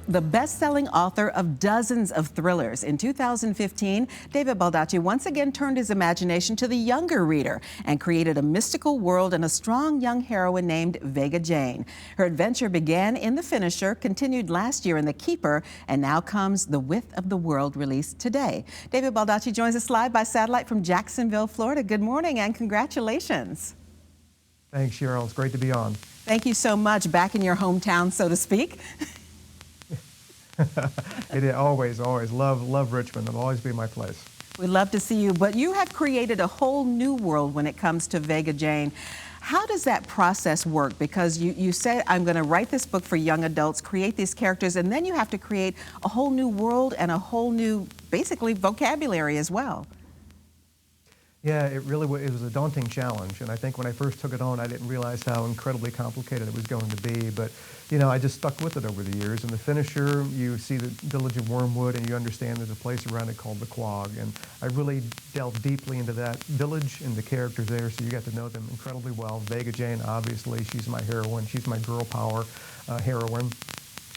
the best-selling author of dozens of thrillers. In 2015, David Baldacci once again turned his imagination to the younger reader and created a mystical world and a strong young heroine named Vega Jane. Her adventure began in The Finisher, continued last year in The Keeper, and now comes The Width of the World, released today. David Baldacci joins us live by satellite from Jacksonville, Florida. Good morning and congratulations. Thanks, Cheryl. It's great to be on. Thank you so much. Back in your hometown, so to speak. It is always love Richmond. It'll always be my place. We love to see you, but you have created a whole new world when it comes to Vega Jane. How does that process work? Because you said, I'm going to write this book for young adults, create these characters, and then you have to create a whole new world and a whole new, basically, vocabulary as well. Yeah, it was a daunting challenge, and I think when I first took it on, I didn't realize how incredibly complicated it was going to be, but you know, I just stuck with it over the years. In The Finisher, you see the village of Wormwood, and you understand there's a place around it called the Quag, and I really delved deeply into that village and the characters there, so you got to know them incredibly well. Vega Jane, obviously, she's my heroine. She's my girl power heroine.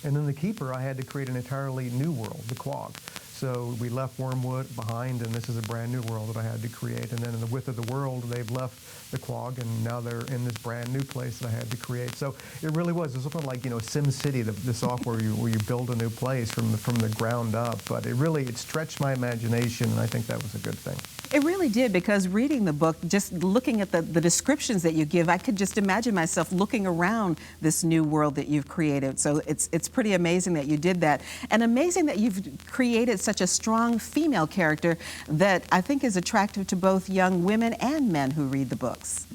And in The Keeper, I had to create an entirely new world, the Quag. So we left Wormwood behind, and this is a brand new world that I had to create. And then in The Width of the World, they've left the Quag, and now they're in this brand new place that I had to create. So it really was. It was something like, you know, Sim City, the software where you build a new place from the ground up. But it stretched my imagination, and I think that was a good thing. It really did, because reading the book, just looking at the descriptions that you give, I could just imagine myself looking around this new world that you've created. So it's pretty amazing that you did that. And amazing that you've created such a strong female character that I think is attractive to both young women and men who read the books.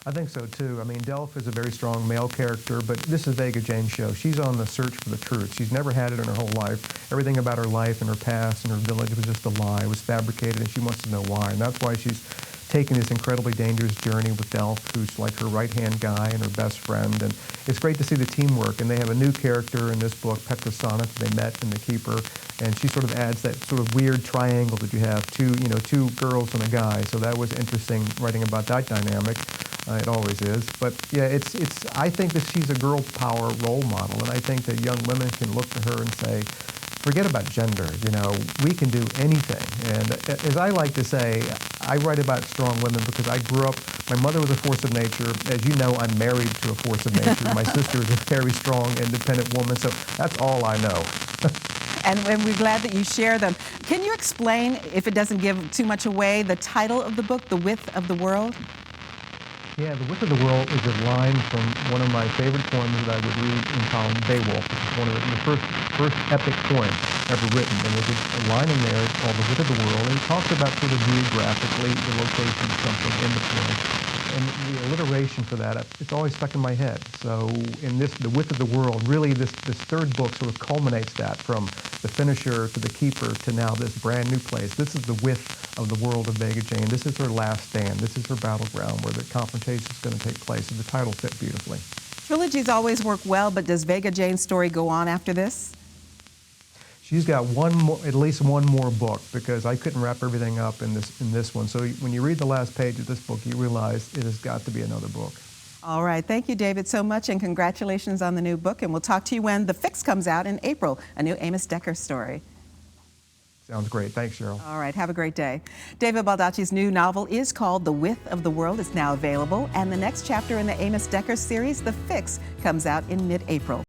I think so too. I mean, Delph is a very strong male character, but this is Vega Jane's show. She's on the search for the truth. She's never had it in her whole life. Everything about her life and her past and her village was just a lie. It was fabricated, and she wants to know why. And that's why she's taking this incredibly dangerous journey with Delph, who's like her right-hand guy and her best friend. And it's great to see the teamwork. And they have a new character in this book, Petrosonic, they met in The Keeper. And she sort of adds that sort of weird triangle that you have, two girls and a guy. So that was interesting writing about that dynamic. It always is. But yeah, I think that she's a girl power role model, and I think that young women can look to her and say, forget about gender, you know, we can do anything. And as I like to say, I write about strong women because I grew up, my mother was a force of nature. As you know, I'm married to a force of nature. My sister is a very strong, independent woman, so that's all I know. And we're glad that you share them. Can you explain, if it doesn't give too much away, the title of the book, The Width of the World? Yeah, The Width of the World is a line from one of my favorite poems that I would read in college, Beowulf, which is one of the first epic poems ever written. And there's a line in there called The Width of the World, and it talks about sort of geographically the location of something in the poem. And the alliteration for that, it's always stuck in my head. So in this, The Width of the World, really this third book sort of culminates that from The Finisher to The Keeper to now this brand new place. This is the width of the world of Vega Jane. This is her last stand. This is her battleground where the confrontation is going to take place. And the title fit beautifully. Trilogies always work well, but does Vega Jane's story go on after this? She's got at least one more book, because I couldn't wrap everything up in this one. So when you read the last page of this book, you realize it has got to be another book. All right. Thank you, David, so much, and congratulations on the new book. And we'll talk to you when The Fix comes out in April, a new Amos Decker story. Sounds great. Thanks, Cheryl. All right. Have a great day. David Baldacci's new novel is called The Width of the World. It's now available. And the next chapter in the Amos Decker series, The Fix, comes out in mid-April.